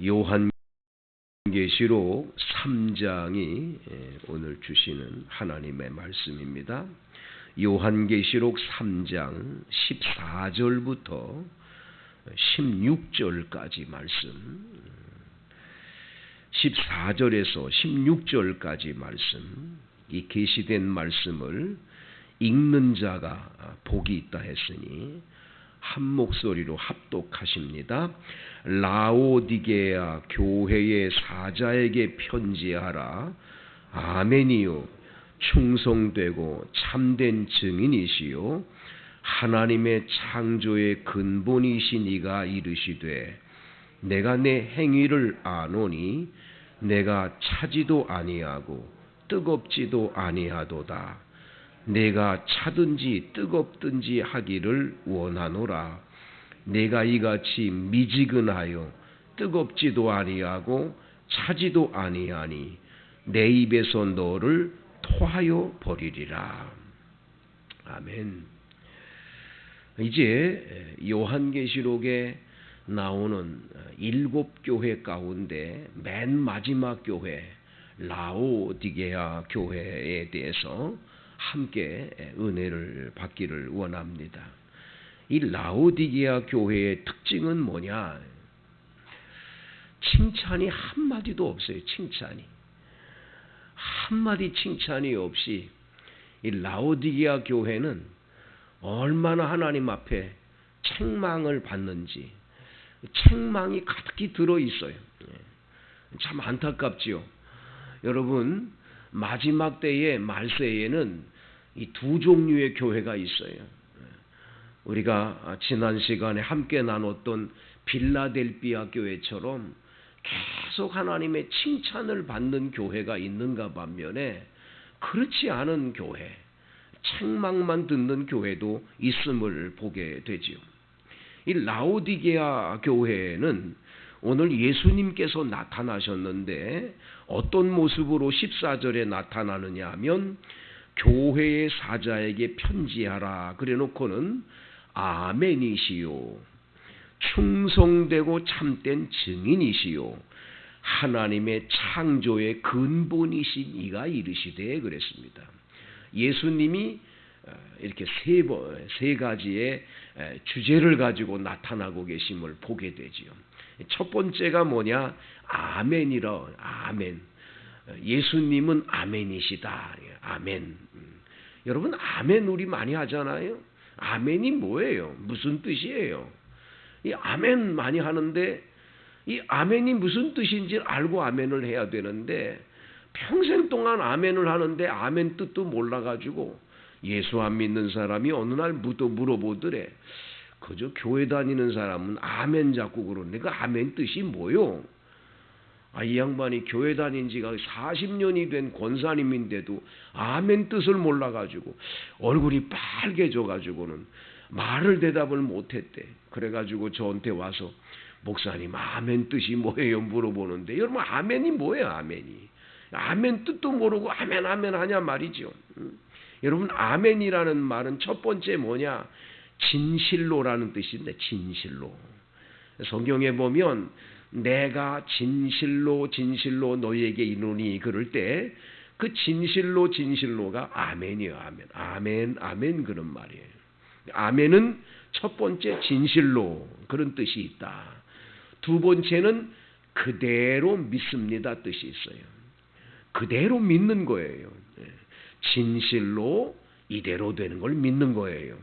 요한계시록 3장이 오늘 주시는 하나님의 말씀입니다. 요한계시록 3장 14절부터 16절까지 말씀, 14절에서 16절까지 말씀, 이 계시된 말씀을 읽는 자가 복이 있다 했으니 한 목소리로 합독하십니다. 라오디게아 교회의 사자에게 편지하라. 아멘이요, 충성되고 참된 증인이시요 하나님의 창조의 근본이신 이가 이르시되, 내가 내 행위를 아노니 내가 차지도 아니하고 뜨겁지도 아니하도다. 내가 차든지 뜨겁든지 하기를 원하노라. 내가 이같이 미지근하여 뜨겁지도 아니하고 차지도 아니하니 내 입에서 너를 토하여 버리리라. 아멘. 이제 요한계시록에 나오는 7교회 가운데 맨 마지막 교회 라오디게아 교회에 대해서 함께 은혜를 받기를 원합니다. 이 라오디게아 교회의 특징은 뭐냐? 칭찬이 한마디도 없어요. 칭찬이 한마디 칭찬이 없이 이 라오디게아 교회는 얼마나 하나님 앞에 책망을 받는지, 책망이 가득히 들어있어요. 참 안타깝지요. 여러분, 마지막 때의 말세에는 이 두 종류의 교회가 있어요. 우리가 지난 시간에 함께 나눴던 빌라델비아 교회처럼 계속 하나님의 칭찬을 받는 교회가 있는가 반면에, 그렇지 않은 교회, 책망만 듣는 교회도 있음을 보게 되지요. 이 라오디게아 교회는 오늘 예수님께서 나타나셨는데 어떤 모습으로 14절에 나타나느냐 하면, 교회의 사자에게 편지하라 그래 놓고는 아멘이시요 충성되고 참된 증인이시요 하나님의 창조의 근본이신 이가 이르시되 그랬습니다. 예수님이 이렇게 세 가지의 주제를 가지고 나타나고 계심을 보게 되지요. 첫 번째가 뭐냐? 아멘이라. 아멘. 예수님은 아멘이시다. 아멘. 여러분, 아멘 우리 많이 하잖아요. 아멘이 뭐예요? 무슨 뜻이에요? 이 아멘 많이 하는데 이 아멘이 무슨 뜻인지 알고 아멘을 해야 되는데, 평생 동안 아멘을 하는데 아멘 뜻도 몰라가지고 예수 안 믿는 사람이 어느 날 물어보더래. 그저 교회 다니는 사람은 아멘 자꾸 그러는데 그 아멘 뜻이 뭐요? 이 양반이 교회 다닌 지가 40년이 된 권사님인데도 아멘 뜻을 몰라가지고 얼굴이 빨개져가지고는 말을 대답을 못했대. 그래가지고 저한테 와서 목사님 아멘 뜻이 뭐예요? 물어보는데, 여러분 아멘이 뭐예요? 아멘이. 아멘 뜻도 모르고 아멘 아멘 하냐 말이죠. 여러분, 아멘이라는 말은 첫 번째 뭐냐? 진실로라는 뜻인데, 진실로. 성경에 보면 내가 진실로 진실로 너희에게 이르노니 그럴 때 그 진실로 진실로가 아멘이에요. 아멘. 아멘 아멘 그런 말이에요. 아멘은 첫 번째 진실로 그런 뜻이 있다. 두 번째는 그대로 믿습니다 뜻이 있어요. 그대로 믿는 거예요. 진실로 이대로 되는 걸 믿는 거예요.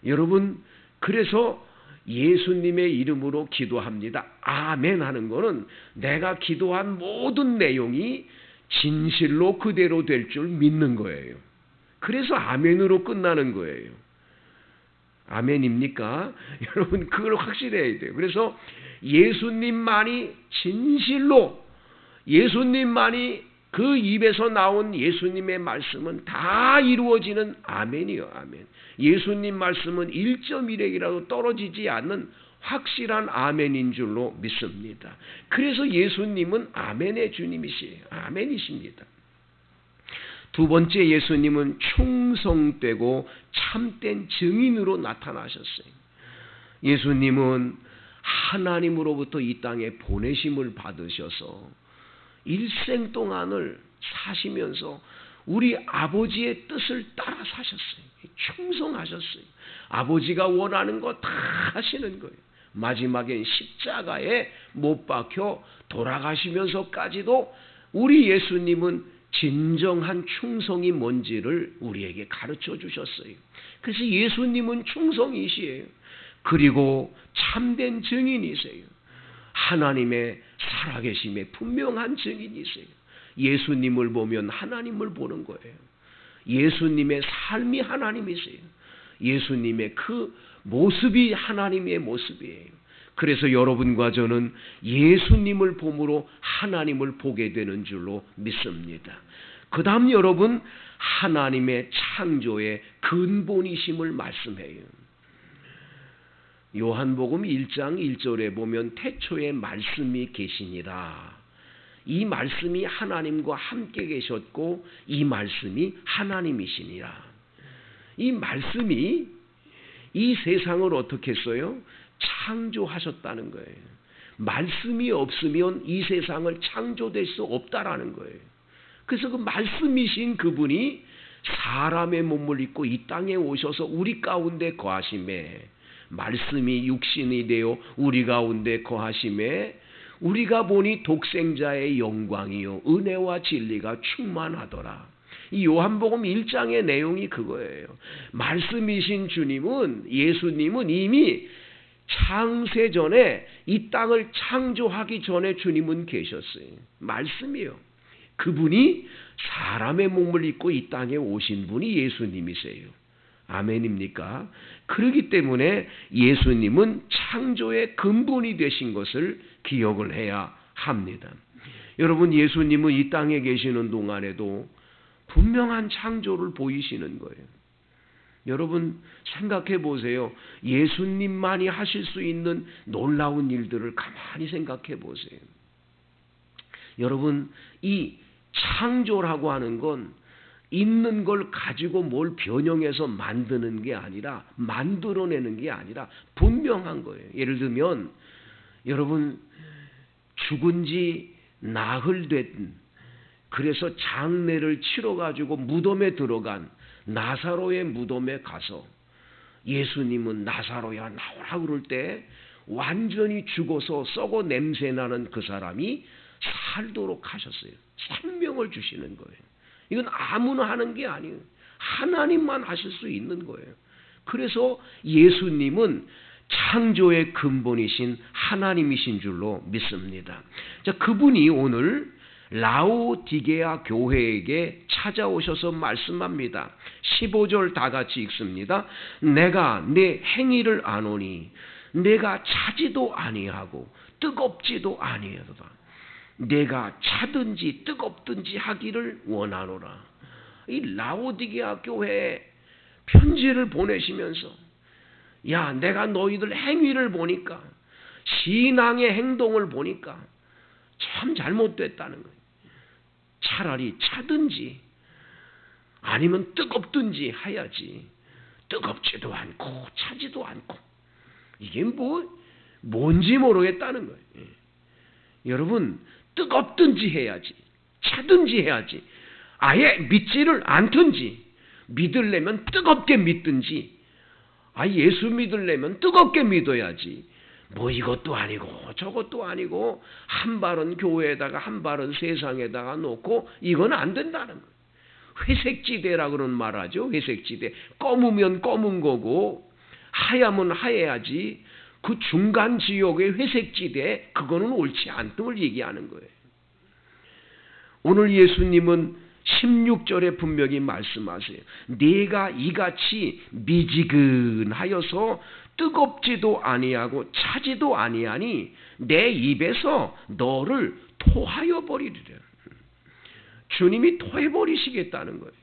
여러분, 그래서 예수님의 이름으로 기도합니다. 아멘 하는 거는 내가 기도한 모든 내용이 진실로 그대로 될 줄 믿는 거예요. 그래서 아멘으로 끝나는 거예요. 아멘입니까? 여러분, 그걸 확실해야 돼요. 그래서 예수님만이 진실로, 예수님만이 그 입에서 나온 예수님의 말씀은 다 이루어지는 아멘이요. 아멘. 예수님 말씀은 1.1핵이라도 떨어지지 않는 확실한 아멘인 줄로 믿습니다. 그래서 예수님은 아멘의 주님이시에요. 아멘이십니다. 두 번째, 예수님은 충성되고 참된 증인으로 나타나셨어요. 예수님은 하나님으로부터 이 땅에 보내심을 받으셔서 일생 동안을 사시면서 우리 아버지의 뜻을 따라 사셨어요. 충성하셨어요. 아버지가 원하는 거 다 하시는 거예요. 마지막엔 십자가에 못 박혀 돌아가시면서까지도 우리 예수님은 진정한 충성이 뭔지를 우리에게 가르쳐 주셨어요. 그래서 예수님은 충성이시에요. 그리고 참된 증인이세요. 하나님의 살아계심의 분명한 증인이세요. 예수님을 보면 하나님을 보는 거예요. 예수님의 삶이 하나님이세요. 예수님의 그 모습이 하나님의 모습이에요. 그래서 여러분과 저는 예수님을 봄으로 하나님을 보게 되는 줄로 믿습니다. 그 다음 여러분, 하나님의 창조의 근본이심을 말씀해요. 요한복음 1장 1절에 보면 태초에 말씀이 계시니라. 이 말씀이 하나님과 함께 계셨고 이 말씀이 하나님이시니라. 이 말씀이 이 세상을 어떻게 했어요? 창조하셨다는 거예요. 말씀이 없으면 이 세상을 창조될 수 없다라는 거예요. 그래서 그 말씀이신 그분이 사람의 몸을 입고 이 땅에 오셔서 우리 가운데 거하심에, 말씀이 육신이 되어 우리 가운데 거하심에 우리가 보니 독생자의 영광이요 은혜와 진리가 충만하더라. 이 요한복음 1장의 내용이 그거예요. 말씀이신 주님은, 예수님은 이미 창세전에 이 땅을 창조하기 전에 주님은 계셨어요. 말씀이요. 그분이 사람의 몸을 입고 이 땅에 오신 분이 예수님이세요. 아멘입니까? 그렇기 때문에 예수님은 창조의 근본이 되신 것을 기억을 해야 합니다. 여러분, 예수님은 이 땅에 계시는 동안에도 분명한 창조를 보이시는 거예요. 여러분 생각해 보세요. 예수님만이 하실 수 있는 놀라운 일들을 가만히 생각해 보세요. 여러분, 이 창조라고 하는 건 있는 걸 가지고 뭘 변형해서 만드는 게 아니라, 만들어내는 게 아니라 분명한 거예요. 예를 들면 여러분, 죽은 지 나흘 된, 그래서 장례를 치러가지고 무덤에 들어간 나사로의 무덤에 가서 예수님은 나사로야 나오라 그럴 때 완전히 죽어서 썩어 냄새나는 그 사람이 살도록 하셨어요. 생명을 주시는 거예요. 이건 아무나 하는 게 아니에요. 하나님만 하실 수 있는 거예요. 그래서 예수님은 창조의 근본이신 하나님이신 줄로 믿습니다. 자, 그분이 오늘 라오디게아 교회에게 찾아오셔서 말씀합니다. 15절 다 같이 읽습니다. 내가 내 행위를 아노니 내가 차지도 아니하고 뜨겁지도 아니하도다. 내가 차든지 뜨겁든지 하기를 원하노라. 이 라오디게아 교회에 편지를 보내시면서, 야, 내가 너희들 행위를 보니까, 신앙의 행동을 보니까 참 잘못됐다는 거예요. 차라리 차든지 아니면 뜨겁든지 해야지, 뜨겁지도 않고 차지도 않고 이게 뭔지 모르겠다는 거예요. 여러분, 뜨겁든지 해야지, 차든지 해야지, 아예 믿지를 않든지, 믿으려면 뜨겁게 믿든지, 예수 믿으려면 뜨겁게 믿어야지, 뭐 이것도 아니고 저것도 아니고 한 발은 교회에다가 한 발은 세상에다가 놓고 이건 안 된다는 거예요. 회색지대라 그런 말 하죠. 회색지대. 검으면 검은 거고 하야면 하야지, 그 중간 지역의 회색지대, 그거는 옳지 않음을 얘기하는 거예요. 오늘 예수님은 16절에 분명히 말씀하세요. 네가 이같이 미지근하여서 뜨겁지도 아니하고 차지도 아니하니 내 입에서 너를 토하여 버리리라. 주님이 토해버리시겠다는 거예요.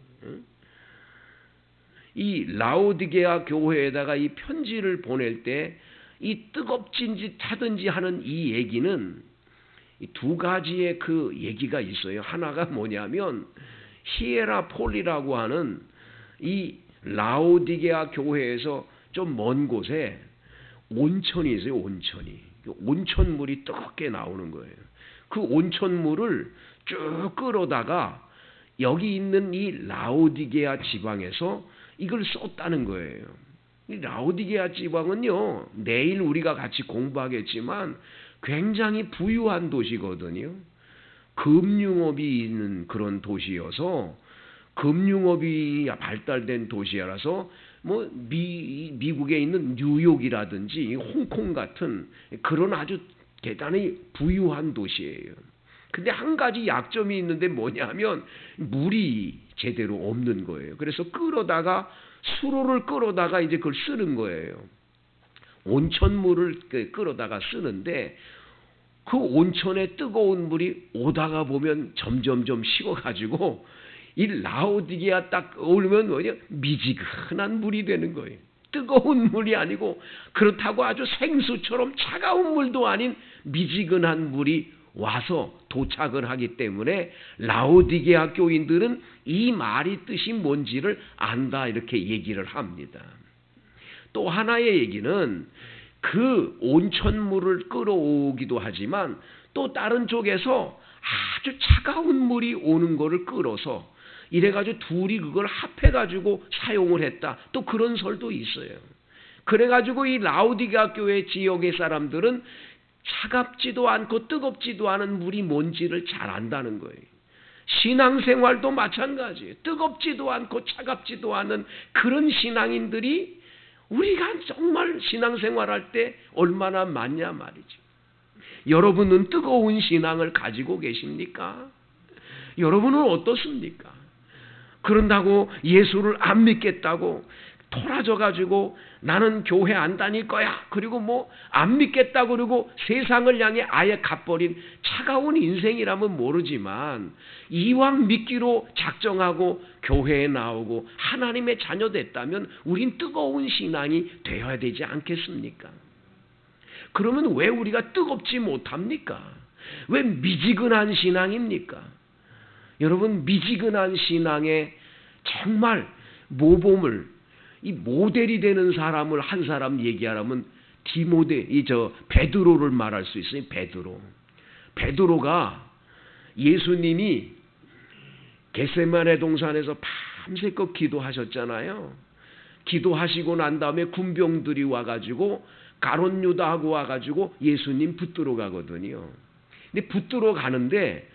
이 라오디게아 교회에다가 이 편지를 보낼 때 이 뜨겁든지 차든지 하는 이 얘기는 두 가지의 그 얘기가 있어요. 하나가 뭐냐면 히에라폴리라고 하는 이 라오디게아 교회에서 좀 먼 곳에 온천이 있어요. 온천이. 온천물이 뜨겁게 나오는 거예요. 그 온천물을 쭉 끌어다가 여기 있는 이 라오디게아 지방에서 이걸 쏟다는 거예요. 이 라오디게아 지방은요, 내일 우리가 같이 공부하겠지만 굉장히 부유한 도시거든요. 금융업이 있는 그런 도시여서, 금융업이 발달된 도시라서 뭐 미국에 있는 뉴욕이라든지 홍콩 같은 그런 아주 대단히 부유한 도시예요. 근데 한 가지 약점이 있는데 뭐냐면 물이 제대로 없는 거예요. 그래서 수로를 끌어다가 이제 그걸 쓰는 거예요. 온천물을 끌어다가 쓰는데 그 온천에 뜨거운 물이 오다가 보면 점점점 식어가지고 이 라오디게아 딱 오르면 뭐냐, 미지근한 물이 되는 거예요. 뜨거운 물이 아니고 그렇다고 아주 생수처럼 차가운 물도 아닌 미지근한 물이 와서 도착을 하기 때문에 라오디게아 교인들은 이 말이 뜻이 뭔지를 안다, 이렇게 얘기를 합니다. 또 하나의 얘기는 그 온천물을 끌어오기도 하지만 또 다른 쪽에서 아주 차가운 물이 오는 거를 끌어서 이래가지고 둘이 그걸 합해가지고 사용을 했다, 또 그런 설도 있어요. 그래가지고 이 라오디게아 교회 지역의 사람들은 차갑지도 않고 뜨겁지도 않은 물이 뭔지를 잘 안다는 거예요. 신앙생활도 마찬가지예요. 뜨겁지도 않고 차갑지도 않은 그런 신앙인들이 우리가 정말 신앙생활할 때 얼마나 많냐 말이죠. 여러분은 뜨거운 신앙을 가지고 계십니까? 여러분은 어떻습니까? 그런다고 예수를 안 믿겠다고 토라져가지고 나는 교회 안 다닐 거야, 그리고 뭐 안 믿겠다 그러고 세상을 향해 아예 가버린 차가운 인생이라면 모르지만 이왕 믿기로 작정하고 교회에 나오고 하나님의 자녀 됐다면 우린 뜨거운 신앙이 되어야 되지 않겠습니까? 그러면 왜 우리가 뜨겁지 못합니까? 왜 미지근한 신앙입니까? 여러분, 미지근한 신앙에 정말 모범을, 이 모델이 되는 사람을 한 사람 얘기하라면 베드로를 말할 수 있어요. 베드로가 예수님이 겟세마네 동산에서 밤새껏 기도하셨잖아요. 기도하시고 난 다음에 군병들이 와가지고 가롯 유다하고 와가지고 예수님 붙들어 가거든요. 근데 붙들어 가는데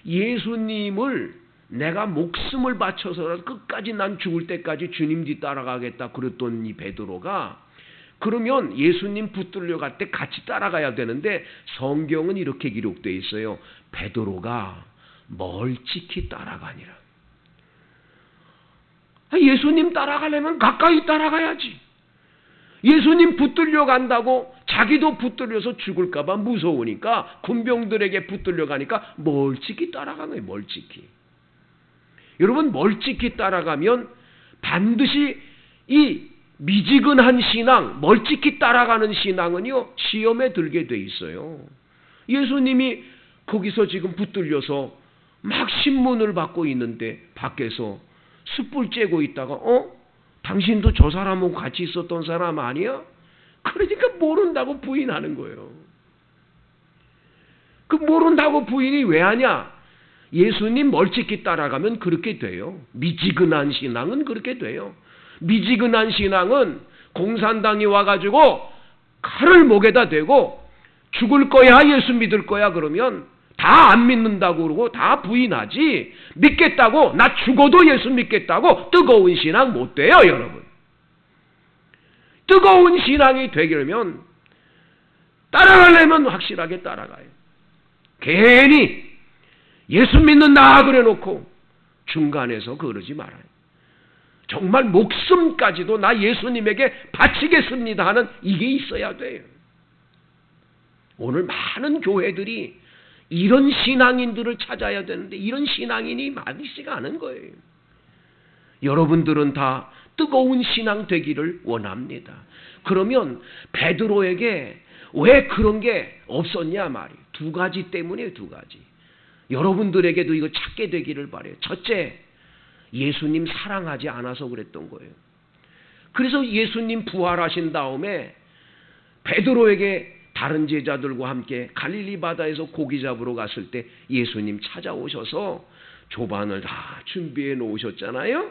예수님을 내가 목숨을 바쳐서라도 끝까지 난 죽을 때까지 주님 뒤 따라가겠다 그랬던 이 베드로가, 그러면 예수님 붙들려 갈 때 같이 따라가야 되는데 성경은 이렇게 기록되어 있어요. 베드로가 멀찍이 따라가니라. 예수님 따라가려면 가까이 따라가야지. 예수님 붙들려 간다고 자기도 붙들려서 죽을까 봐 무서우니까 군병들에게 붙들려 가니까 멀찍이 따라가는 거예요. 멀찍이. 여러분, 멀찍이 따라가면 반드시 이 미지근한 신앙, 멀찍이 따라가는 신앙은요, 시험에 들게 돼 있어요. 예수님이 거기서 지금 붙들려서 막 신문을 받고 있는데 밖에서 숯불 쬐고 있다가 당신도 저 사람하고 같이 있었던 사람 아니야? 그러니까 모른다고 부인하는 거예요. 그 모른다고 부인이 왜 하냐? 예수님 멀찍이 따라가면 그렇게 돼요. 미지근한 신앙은 그렇게 돼요. 미지근한 신앙은 공산당이 와가지고 칼을 목에다 대고 죽을 거야, 예수 믿을 거야 그러면 다 안 믿는다고 그러고 다 부인하지, 믿겠다고, 나 죽어도 예수 믿겠다고 뜨거운 신앙 못 돼요, 여러분. 뜨거운 신앙이 되려면 따라가려면 확실하게 따라가요. 괜히 예수 믿는다 그래 놓고 중간에서 그러지 말아요. 정말 목숨까지도 나 예수님에게 바치겠습니다 하는 이게 있어야 돼요. 오늘 많은 교회들이 이런 신앙인들을 찾아야 되는데 이런 신앙인이 많지가 않은 거예요. 여러분들은 다 뜨거운 신앙 되기를 원합니다. 그러면 베드로에게 왜 그런 게 없었냐 말이에요. 두 가지 때문에, 두 가지. 여러분들에게도 이거 찾게 되기를 바라요. 첫째, 예수님 사랑하지 않아서 그랬던 거예요. 그래서 예수님 부활하신 다음에 베드로에게 다른 제자들과 함께 갈릴리 바다에서 고기 잡으러 갔을 때 예수님 찾아오셔서 조반을 다 준비해 놓으셨잖아요.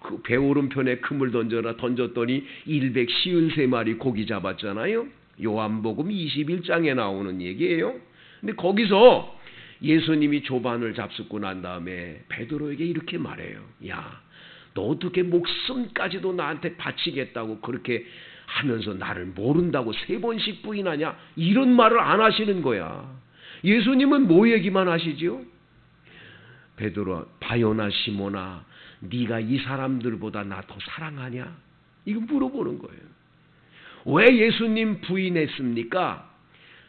그 배 오른편에 그물 던졌더니 153마리 고기 잡았잖아요. 요한복음 21장에 나오는 얘기예요. 근데 거기서 예수님이 조반을 잡숫고 난 다음에 베드로에게 이렇게 말해요. 야, 너 어떻게 목숨까지도 나한테 바치겠다고 그렇게 하면서 나를 모른다고 3번씩 부인하냐? 이런 말을 안 하시는 거야. 예수님은 뭐 얘기만 하시지요? 베드로야, 바요나 시몬아, 네가 이 사람들보다 나 더 사랑하냐? 이거 물어보는 거예요. 왜 예수님 부인했습니까?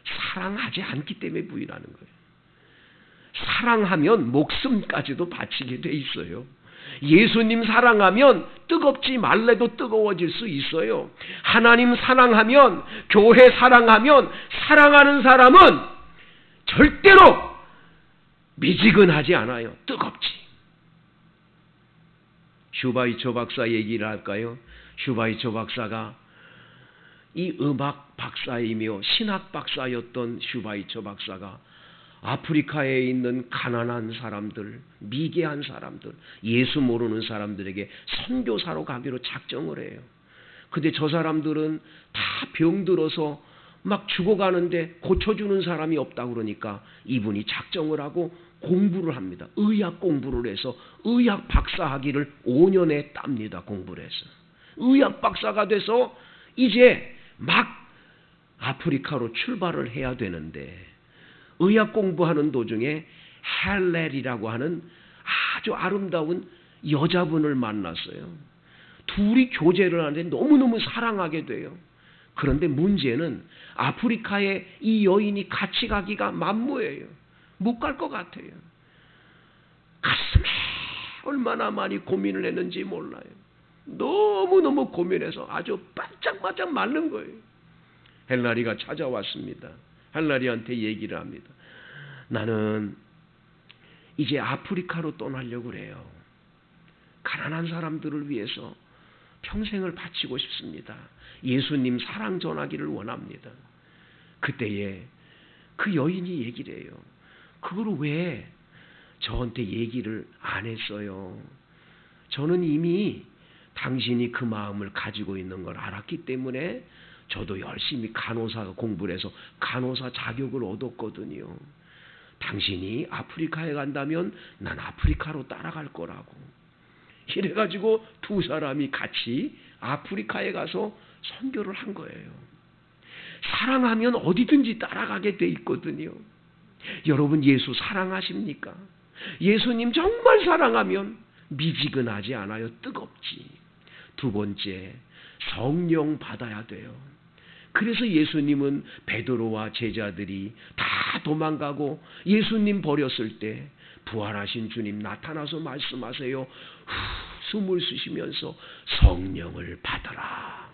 사랑하지 않기 때문에 부인하는 거예요. 사랑하면 목숨까지도 바치게 돼 있어요. 예수님 사랑하면 뜨겁지 말래도 뜨거워질 수 있어요. 하나님 사랑하면, 교회 사랑하면, 사랑하는 사람은 절대로 미지근하지 않아요. 뜨겁지. 슈바이처 박사 얘기를 할까요? 슈바이처 박사가 이 음악 박사이며 신학 박사였던 슈바이처 박사가 아프리카에 있는 가난한 사람들, 미개한 사람들, 예수 모르는 사람들에게 선교사로 가기로 작정을 해요. 근데 저 사람들은 다 병들어서 막 죽어가는데 고쳐주는 사람이 없다 그러니까 이분이 작정을 하고 공부를 합니다. 의학 공부를 해서 의학 박사 학위를 5년에 땁니다. 공부를 해서. 의학 박사가 돼서 이제 막 아프리카로 출발을 해야 되는데 의학 공부하는 도중에 헬렐이라고 하는 아주 아름다운 여자분을 만났어요. 둘이 교제를 하는데 너무너무 사랑하게 돼요. 그런데 문제는 아프리카에 이 여인이 같이 가기가 만무해요. 못 갈 것 같아요. 가슴에 얼마나 많이 고민을 했는지 몰라요. 너무너무 고민해서 아주 반짝반짝 마른 거예요. 헬라리가 찾아왔습니다. 헬라리한테 얘기를 합니다. 나는 이제 아프리카로 떠나려고 그래요. 가난한 사람들을 위해서 평생을 바치고 싶습니다. 예수님 사랑 전하기를 원합니다. 그때에 그 여인이 얘기를 해요. 그걸 왜 저한테 얘기를 안 했어요? 저는 이미 당신이 그 마음을 가지고 있는 걸 알았기 때문에 저도 열심히 간호사 공부를 해서 간호사 자격을 얻었거든요. 당신이 아프리카에 간다면 난 아프리카로 따라갈 거라고. 이래가지고 두 사람이 같이 아프리카에 가서 선교를 한 거예요. 사랑하면 어디든지 따라가게 돼 있거든요. 여러분 예수 사랑하십니까? 예수님 정말 사랑하면 미지근하지 않아요. 뜨겁지. 두 번째, 성령 받아야 돼요. 그래서 예수님은 베드로와 제자들이 다 도망가고 예수님 버렸을 때 부활하신 주님 나타나서 말씀하세요. 숨을 쉬시면서 성령을 받아라.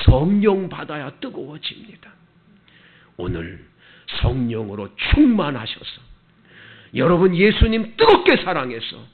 성령 받아야 뜨거워집니다. 오늘 성령으로 충만하셔서 여러분 예수님 뜨겁게 사랑해서